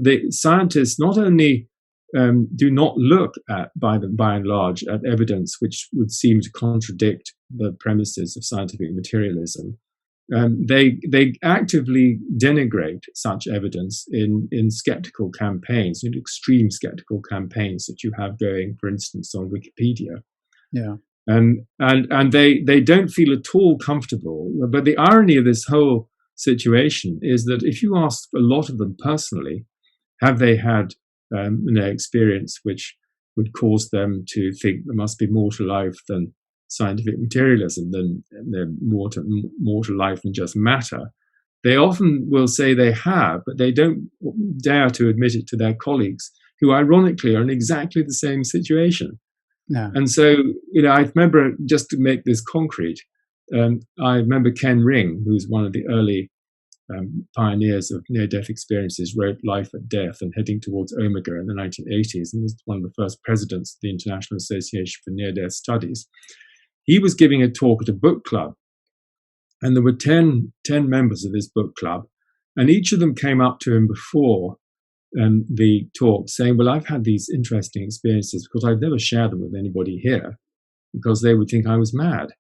The scientists not only do not look at, by and large, at evidence which would seem to contradict the premises of scientific materialism. They actively denigrate such evidence in skeptical campaigns, in extreme skeptical campaigns that you have going, for instance, on Wikipedia. Yeah. And they don't feel at all comfortable. But the irony of this whole situation is that if you ask a lot of them personally, have they had experience which would cause them to think there must be more to life than scientific materialism, than more to life than just matter? They often will say they have, but they don't dare to admit it to their colleagues, who ironically are in exactly the same situation. Yeah. And so, I remember, just to make this concrete, I remember Ken Ring, who's one of the early pioneers of near-death experiences, wrote Life at Death and Heading Towards Omega in the 1980s, and was one of the first presidents of the International Association for Near-Death Studies. He was giving a talk at a book club, and there were 10 members of this book club, and each of them came up to him before the talk saying, well, I've had these interesting experiences because I've never shared them with anybody here because they would think I was mad.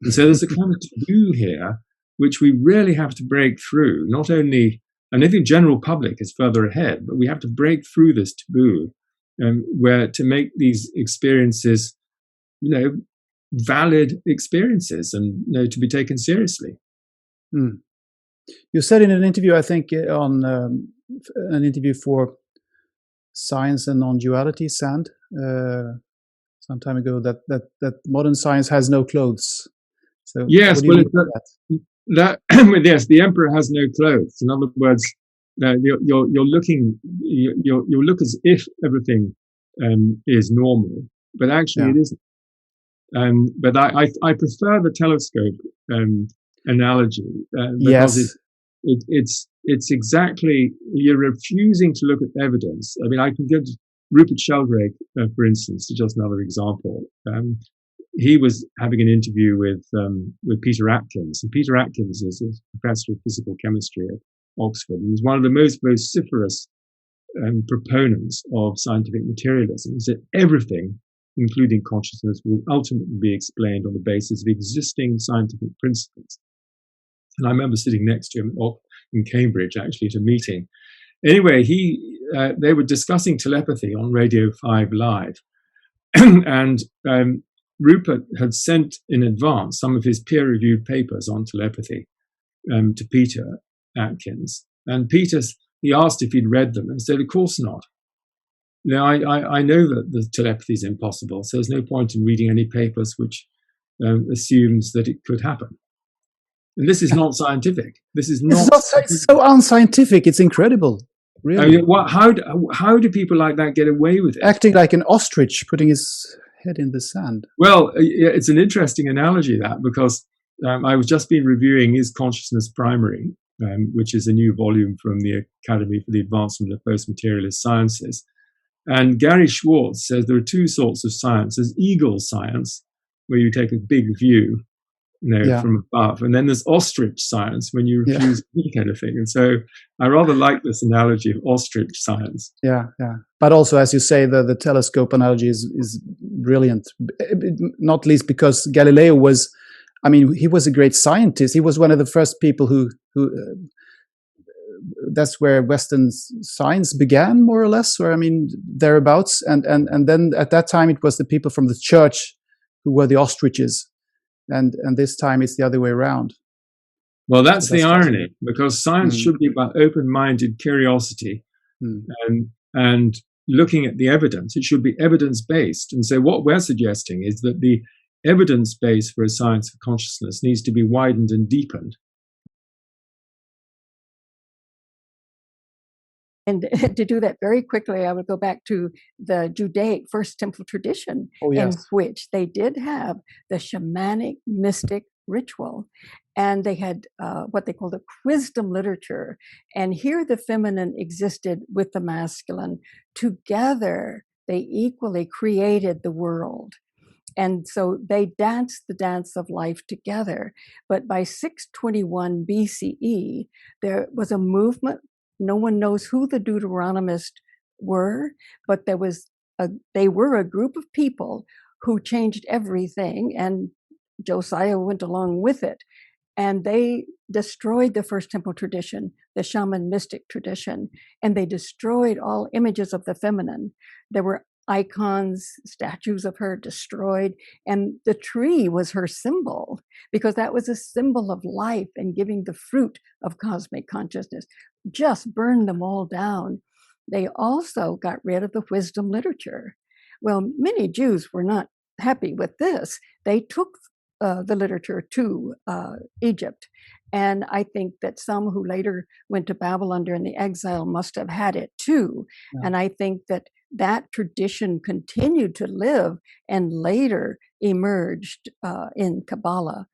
And so there's a kind of taboo here which we really have to break through. Not only, and I think the general public is further ahead, but we have to break through this taboo where to make these experiences, valid experiences and to be taken seriously. You said in an interview, I think on an interview for Science and Non-Duality, SAND, some time ago, that modern science has no clothes. So yes, well, yes, the emperor has no clothes. In other words, you're look as if everything is normal, but actually it isn't. But I prefer the telescope analogy because it's exactly, you're refusing to look at evidence. I mean, I can give Rupert Sheldrake, for instance, just another example. He was having an interview with Peter Atkins, and Peter Atkins is a professor of physical chemistry at Oxford, and he's one of the most vociferous proponents of scientific materialism. He said everything, including consciousness, will ultimately be explained on the basis of existing scientific principles. And I remember sitting next to him in Cambridge, actually, at a meeting. Anyway, they were discussing telepathy on Radio 5 Live, and Rupert had sent in advance some of his peer-reviewed papers on telepathy to Peter Atkins. And he asked if he'd read them and said, of course not. I know that the telepathy is impossible, so there's no point in reading any papers which assumes that it could happen. And this is not scientific. It's so unscientific. It's incredible. Really. I mean, how do people like that get away with it? Acting like an ostrich, putting his head in the sand. Well, it's an interesting analogy, that, because I was just been reviewing Is Consciousness Primary, which is a new volume from the Academy for the Advancement of Post-Materialist Sciences. And Gary Schwartz says there are two sorts of science. There's eagle science, where you take a big view, from above. And then there's ostrich science, when you refuse to think anything. And so I rather like this analogy of ostrich science. Yeah. But also, as you say, the telescope analogy is brilliant, not least because Galileo he was a great scientist. He was one of the first people who that's where Western science began, more or less, or thereabouts. And then at that time, it was the people from the church who were the ostriches. And this time it's the other way around. Well, that's the irony, because science should be about open-minded curiosity and looking at the evidence. It should be evidence-based. And so what we're suggesting is that the evidence base for a science of consciousness needs to be widened and deepened. And to do that very quickly, I would go back to the Judaic First Temple tradition, in which they did have the shamanic mystic ritual. And they had what they called a wisdom literature. And here the feminine existed with the masculine together they equally created the world. And so they danced the dance of life together. But by 621 BCE, there was a movement. No one knows who the Deuteronomists were, but they were a group of people who changed everything, and Josiah went along with it. And they destroyed the First Temple tradition, the shaman mystic tradition, and they destroyed all images of the feminine. There were icons, statues of her destroyed, and the tree was her symbol, because that was a symbol of life and giving the fruit of cosmic consciousness. Just burned them all down. They also got rid of the wisdom literature. Well, many Jews were not happy with this. They took the literature to Egypt. And I think that some who later went to Babylon during the exile must have had it too. Yeah. And I think that that tradition continued to live and later emerged in Kabbalah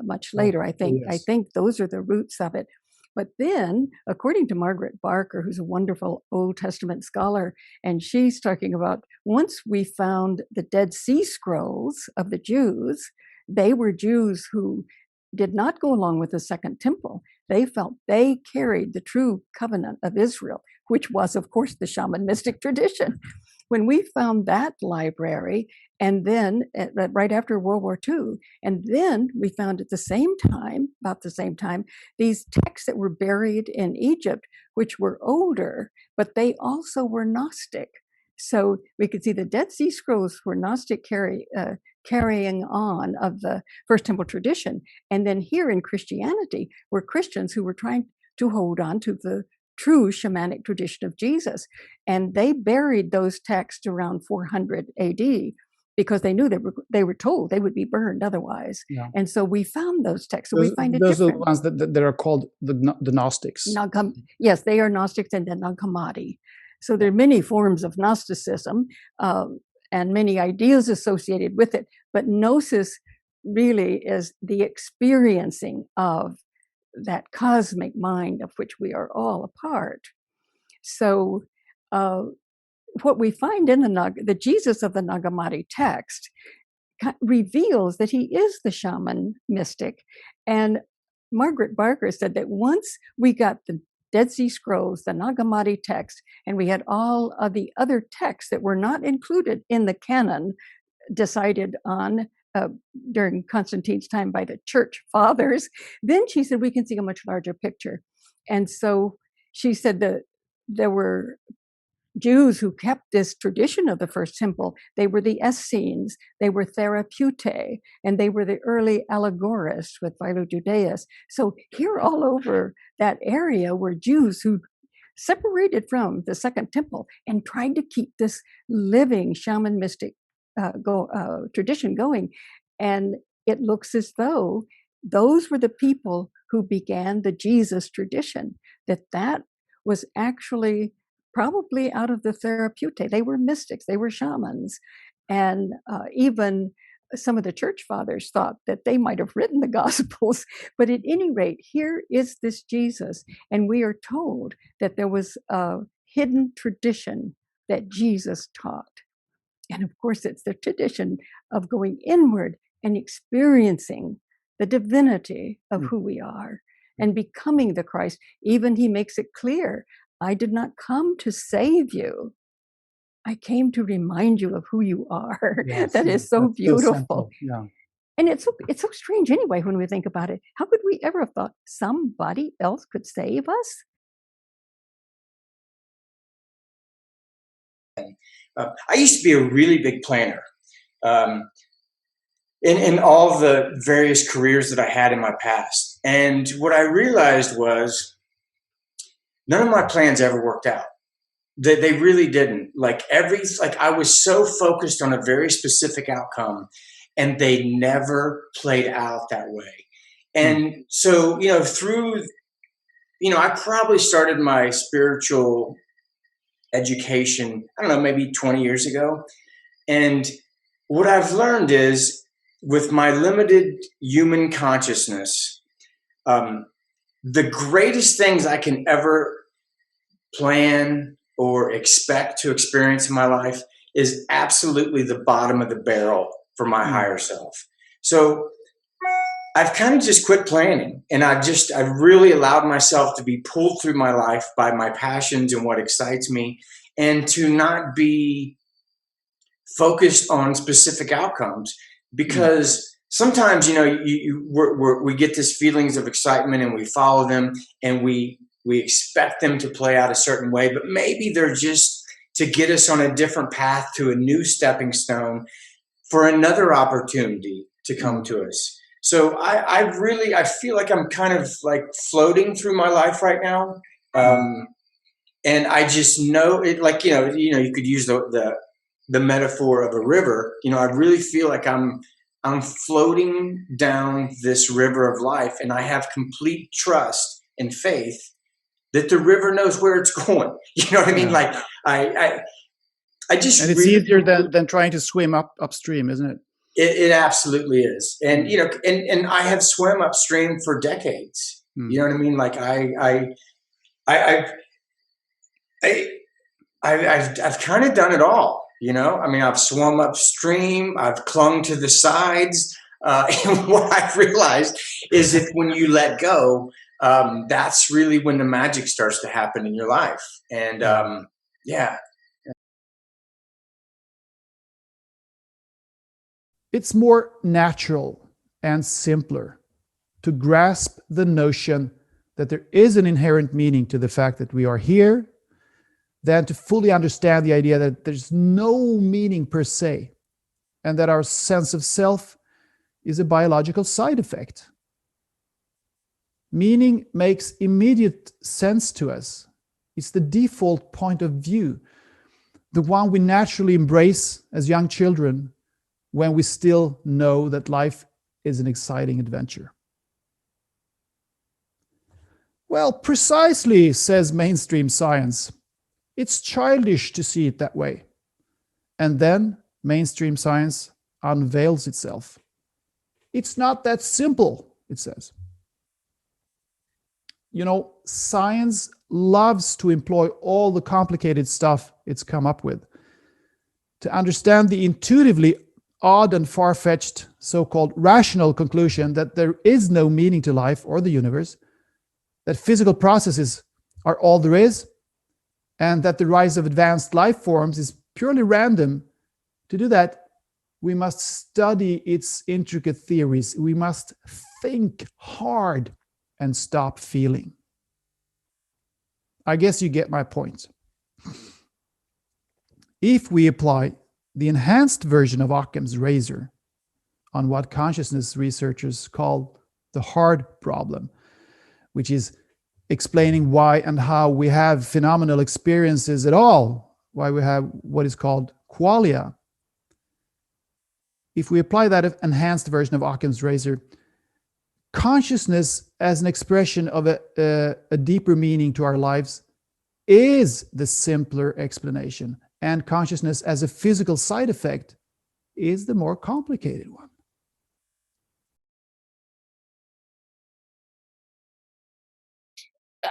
much later. I think those are the roots of it. But then, according to Margaret Barker, who's a wonderful Old Testament scholar, and she's talking about once we found the Dead Sea Scrolls of the Jews, they were Jews who did not go along with the Second Temple. They felt they carried the true covenant of Israel, which was, of course, the shaman mystic tradition. When we found that library, and then right after World War II, and then we found at the same time, about the same time, these texts that were buried in Egypt, which were older, but they also were Gnostic. So we could see the Dead Sea Scrolls were Gnostic carrying on of the First Temple tradition. And then here in Christianity were Christians who were trying to hold on to the true shamanic tradition of Jesus. And they buried those texts around 400 AD because they knew they were told they would be burned otherwise. Yeah. And so we found those texts. So we find it those different. are the ones that are called the Gnostics. Yes, they are Gnostics and the Nag Hammadi. So there are many forms of Gnosticism and many ideas associated with it. But Gnosis really is the experiencing of that cosmic mind of which we are all a part. So what we find in the Jesus of the Nag Hammadi text reveals that he is the shaman mystic. And Margaret Barker said that once we got the Dead Sea Scrolls, the Nag Hammadi text, and we had all of the other texts that were not included in the canon decided on during Constantine's time by the church fathers, then she said we can see a much larger picture. And so she said that there were Jews who kept this tradition of the First Temple. They were the Essenes, they were Therapeutae, and they were the early allegorists with Philo-Judaeus. So here all over that area were Jews who separated from the Second Temple and tried to keep this living shaman mystic tradition going. And it looks as though those were the people who began the Jesus tradition, that was actually probably out of the Therapeutae. They were mystics, they were shamans. And even some of the church fathers thought that they might have written the Gospels. But at any rate, here is this Jesus. And we are told that there was a hidden tradition that Jesus taught. And of course, it's the tradition of going inward and experiencing the divinity of who we are and becoming the Christ. Even he makes it clear, I did not come to save you. I came to remind you of who you are. Yes, that is so beautiful. Yeah. And it's so strange anyway when we think about it. How could we ever have thought somebody else could save us? I used to be a really big planner. In all the various careers that I had in my past. And what I realized was none of my plans ever worked out. They really didn't. I was so focused on a very specific outcome, and they never played out that way. And so, I probably started my spiritual education, I don't know, maybe 20 years ago. And what I've learned is, with my limited human consciousness, the greatest things I can ever plan or expect to experience in my life is absolutely the bottom of the barrel for my higher self. So I've kind of just quit planning, and I've really allowed myself to be pulled through my life by my passions and what excites me, and to not be focused on specific outcomes, because sometimes, you know, we get these feelings of excitement and we follow them, and we expect them to play out a certain way, but maybe they're just to get us on a different path to a new stepping stone for another opportunity to come to us. So I feel like I'm kind of like floating through my life right now. And I just know it, like, you know, you could use the metaphor of a river. You know, I really feel like I'm floating down this river of life, and I have complete trust and faith that the river knows where it's going. You know what I mean? Like I just, and it's really, easier than trying to swim upstream, isn't it? It absolutely is. And, you know, and I have swum upstream for decades. You know what I mean? Like I've kind of done it all, you know? I mean, I've swum upstream, I've clung to the sides. And what I've realized is that when you let go, that's really when the magic starts to happen in your life. And yeah. It's more natural and simpler to grasp the notion that there is an inherent meaning to the fact that we are here than to fully understand the idea that there's no meaning per se, and that our sense of self is a biological side effect. Meaning makes immediate sense to us. It's the default point of view, the one we naturally embrace as young children when we still know that life is an exciting adventure. Well, precisely, says mainstream science. It's childish to see it that way. And then mainstream science unveils itself. It's not that simple, it says. You know, science loves to employ all the complicated stuff it's come up with to understand the intuitively odd and far-fetched so-called rational conclusion that there is no meaning to life or the universe, that physical processes are all there is, and that the rise of advanced life forms is purely random. To do that, we must study its intricate theories. We must think hard and stop feeling. I guess you get my point. If we apply the enhanced version of Occam's razor on what consciousness researchers call the hard problem, which is explaining why and how we have phenomenal experiences at all, why we have what is called qualia. If we apply that enhanced version of Occam's razor, consciousness as an expression of a deeper meaning to our lives is the simpler explanation, and consciousness as a physical side effect is the more complicated one.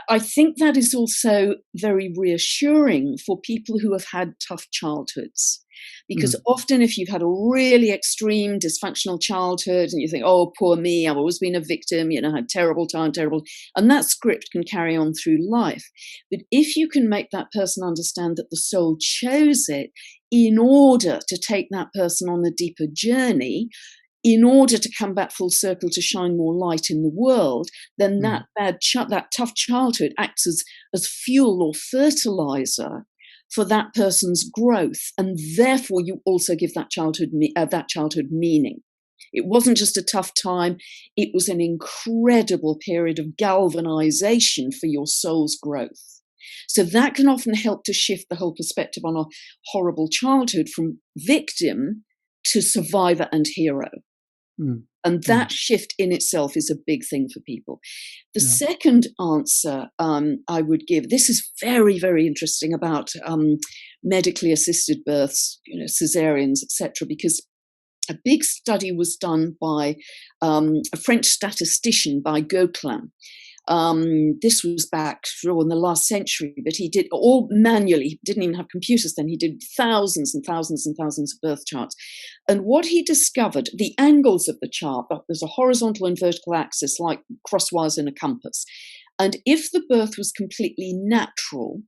I think that is also very reassuring for people who have had tough childhoods. Because often if you've had a really extreme dysfunctional childhood and you think, oh, poor me, I've always been a victim, you know, I had terrible time, and that script can carry on through life. But if you can make that person understand that the soul chose it in order to take that person on a deeper journey, in order to come back full circle to shine more light in the world, then that tough childhood acts as fuel or fertilizer for that person's growth, and therefore you also give that childhood meaning. It wasn't just a tough time, it was an incredible period of galvanization for your soul's growth. So that can often help to shift the whole perspective on a horrible childhood from victim to survivor and hero. And that shift in itself is a big thing for people. The second answer I would give, this is very, very interesting about medically assisted births, you know, cesareans, etc., because a big study was done by a French statistician, by Gauquelin, This was back in the last century, but he did all manually. He didn't even have computers then. He did thousands and thousands and thousands of birth charts. And what he discovered, the angles of the chart, there's a horizontal and vertical axis like crosswise in a compass. And if the birth was completely natural,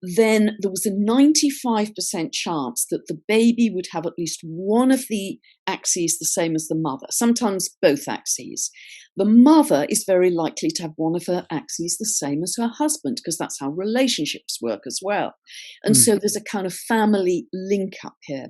then there was a 95% chance that the baby would have at least one of the axes the same as the mother, sometimes both axes. The mother is very likely to have one of her axes the same as her husband, because that's how relationships work as well. And so there's a kind of family link up here.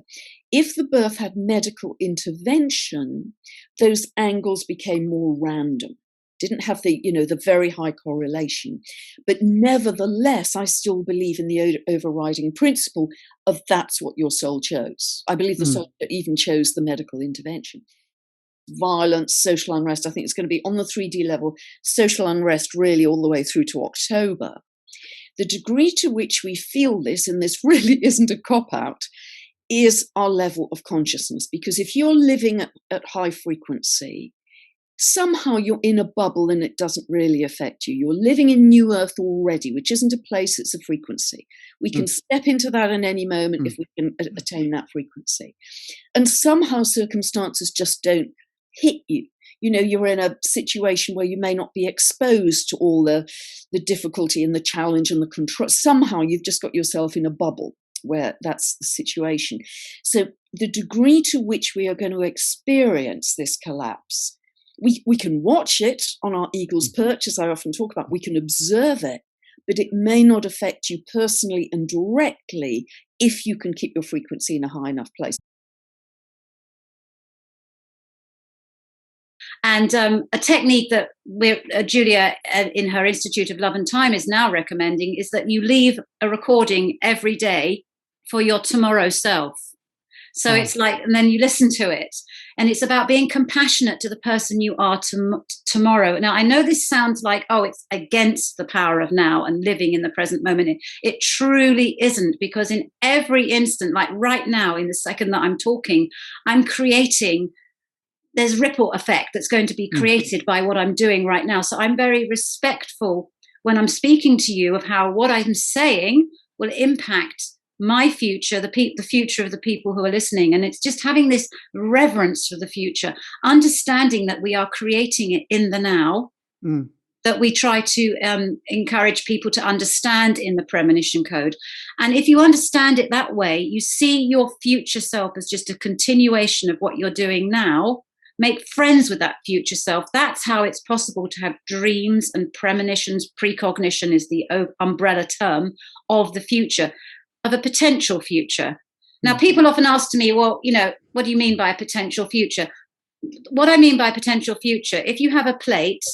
If the birth had medical intervention, those angles became more random. Didn't have the very high correlation. But nevertheless, I still believe in the overriding principle of that's what your soul chose. I believe the soul even chose the medical intervention. Violence, social unrest, I think it's going to be on the 3D level, social unrest really all the way through to October. The degree to which we feel this, and this really isn't a cop-out, is our level of consciousness. Because if you're living at high frequency, somehow you're in a bubble and it doesn't really affect you. You're living in New Earth already, which isn't a place, it's a frequency. We can step into that in any moment if we can attain that frequency. And somehow circumstances just don't hit you. You're in a situation where you may not be exposed to all the difficulty and the challenge and the control. Somehow you've just got yourself in a bubble where that's the situation. So the degree to which we are going to experience this collapse, we can watch it on our eagle's perch, as I often talk about. We can observe it, but it may not affect you personally and directly if you can keep your frequency in a high enough place. And a technique that Julia in her Institute of Love and Time is now recommending is that you leave a recording every day for your tomorrow self. So it's like, and then you listen to it, and it's about being compassionate to the person you are tomorrow. Now, I know this sounds like, it's against the power of now and living in the present moment. It truly isn't, because in every instant, like right now, in the second that I'm talking, I'm creating, there's ripple effect that's going to be created by what I'm doing right now. So I'm very respectful when I'm speaking to you of how what I'm saying will impact my future, the future of the people who are listening. And it's just having this reverence for the future, understanding that we are creating it in the now, that we try to encourage people to understand in the premonition code. And if you understand it that way, you see your future self as just a continuation of what you're doing now. Make friends with that future self. That's how it's possible to have dreams and premonitions. Precognition is the umbrella term of the future, of a potential future. Now, people often ask to me, well, what do you mean by a potential future? What I mean by potential future, if you have a plate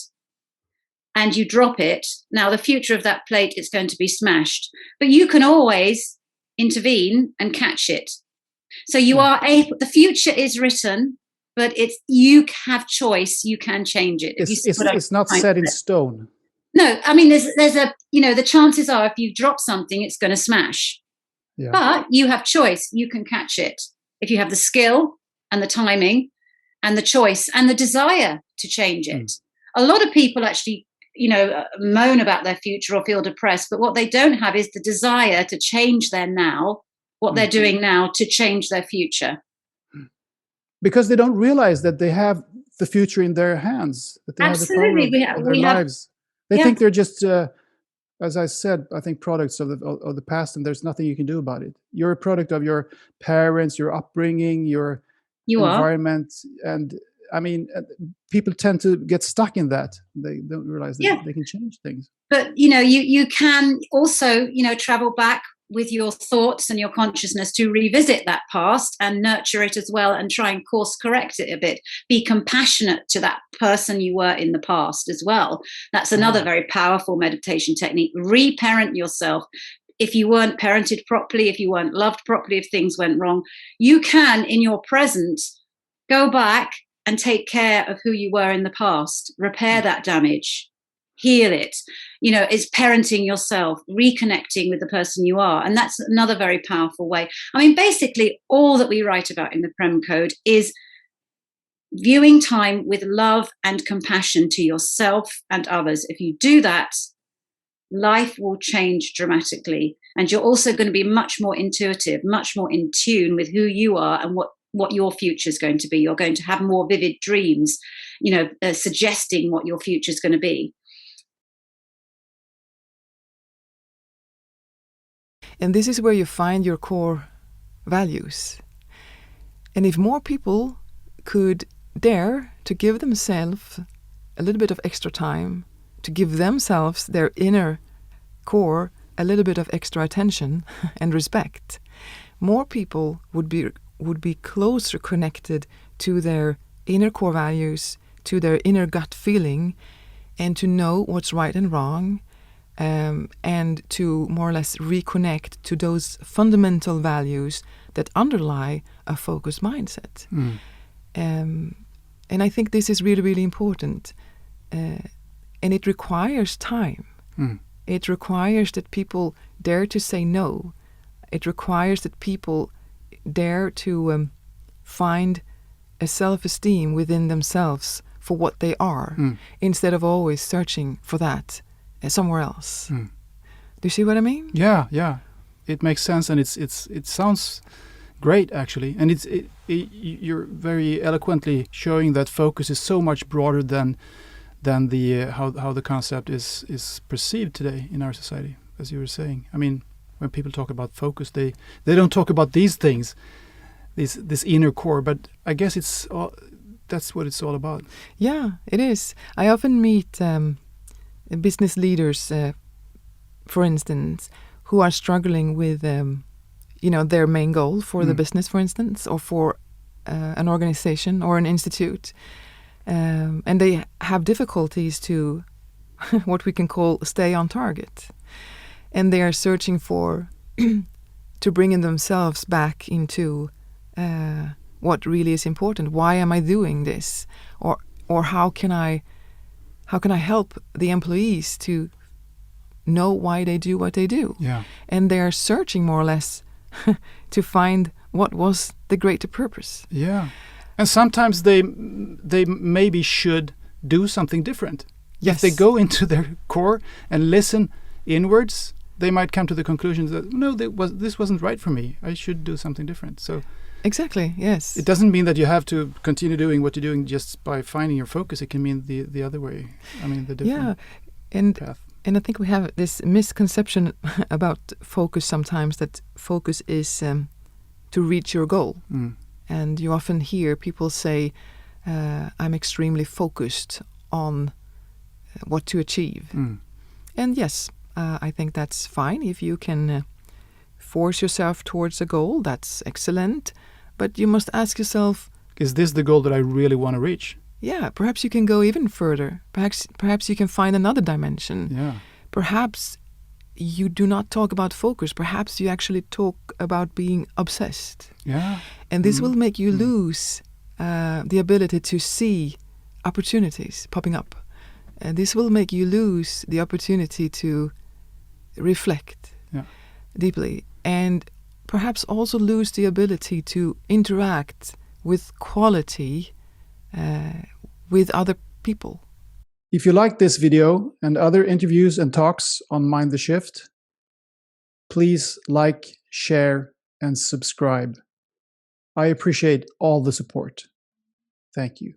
and you drop it, now the future of that plate is going to be smashed, but you can always intervene and catch it. So you are able, the future is written, but you have choice, you can change it. It's not set in stone. No, I mean, there's a, the chances are if you drop something, it's going to smash. Yeah. But you have choice, you can catch it. If you have the skill and the timing and the choice and the desire to change it. A lot of people actually, moan about their future or feel depressed, but what they don't have is the desire to change their now, what they're doing now, to change their future. Because they don't realize that they have the future in their hands, that they Absolutely. have the power of their lives. They think they're just, as I said, I think products of the past, and there's nothing you can do about it. You're a product of your parents, your upbringing, your environment. And I mean, people tend to get stuck in that. They don't realize that they can change things. But, you can also, travel back with your thoughts and your consciousness to revisit that past and nurture it as well, and try and course correct it a bit. Be compassionate to that person you were in the past as well. That's another very powerful meditation technique. Reparent yourself. If you weren't parented properly, if you weren't loved properly, if things went wrong, you can, in your present, go back and take care of who you were in the past, repair that damage, heal it. It's parenting yourself, reconnecting with the person you are. And that's another very powerful way. I mean, basically, all that we write about in the Prem Code is viewing time with love and compassion to yourself and others. If you do that, life will change dramatically. And you're also going to be much more intuitive, much more in tune with who you are and what your future is going to be. You're going to have more vivid dreams, suggesting what your future is going to be. And this is where you find your core values. And if more people could dare to give themselves a little bit of extra time, to give themselves, their inner core, a little bit of extra attention and respect, more people would be closer connected to their inner core values, to their inner gut feeling, and to know what's right and wrong, and to more or less reconnect to those fundamental values that underlie a focused mindset. And I think this is really, really important. And it requires time. It requires that people dare to say no. It requires that people dare to find a self-esteem within themselves for what they are, instead of always searching for that somewhere else. Do you see what I mean? Yeah. It makes sense, and it sounds great, actually. And you're very eloquently showing that focus is so much broader than the how the concept is perceived today in our society, as you were saying. I mean, when people talk about focus, they don't talk about these things, this inner core, but I guess that's what it's all about. Yeah, it is. I often meet business leaders, for instance, who are struggling with their main goal for the business, for instance, or for an organization or an institute. And they have difficulties to what we can call stay on target. And they are searching for to bring in themselves back into what really is important. Why am I doing this? Or how can I help the employees to know why they do what they do? Yeah. And they are searching more or less to find what was the greater purpose. Yeah. And sometimes they maybe should do something different. Yes. If they go into their core and listen inwards, they might come to the conclusion that no, this wasn't right for me. I should do something different. So exactly, yes. It doesn't mean that you have to continue doing what you're doing just by finding your focus. It can mean the other way. I mean, the different path. And I think we have this misconception about focus sometimes, that focus is to reach your goal. And you often hear people say, I'm extremely focused on what to achieve. And yes, I think that's fine. If you can force yourself towards a goal, that's excellent. But you must ask yourself, is this the goal that I really want to reach? Yeah, perhaps you can go even further. Perhaps you can find another dimension. Yeah. Perhaps you do not talk about focus. Perhaps you actually talk about being obsessed. Yeah. And this will make you lose the ability to see opportunities popping up. And this will make you lose the opportunity to reflect deeply, and perhaps also lose the ability to interact with quality with other people. If you like this video and other interviews and talks on Mind the Shift, please like, share, and subscribe. I appreciate all the support. Thank you.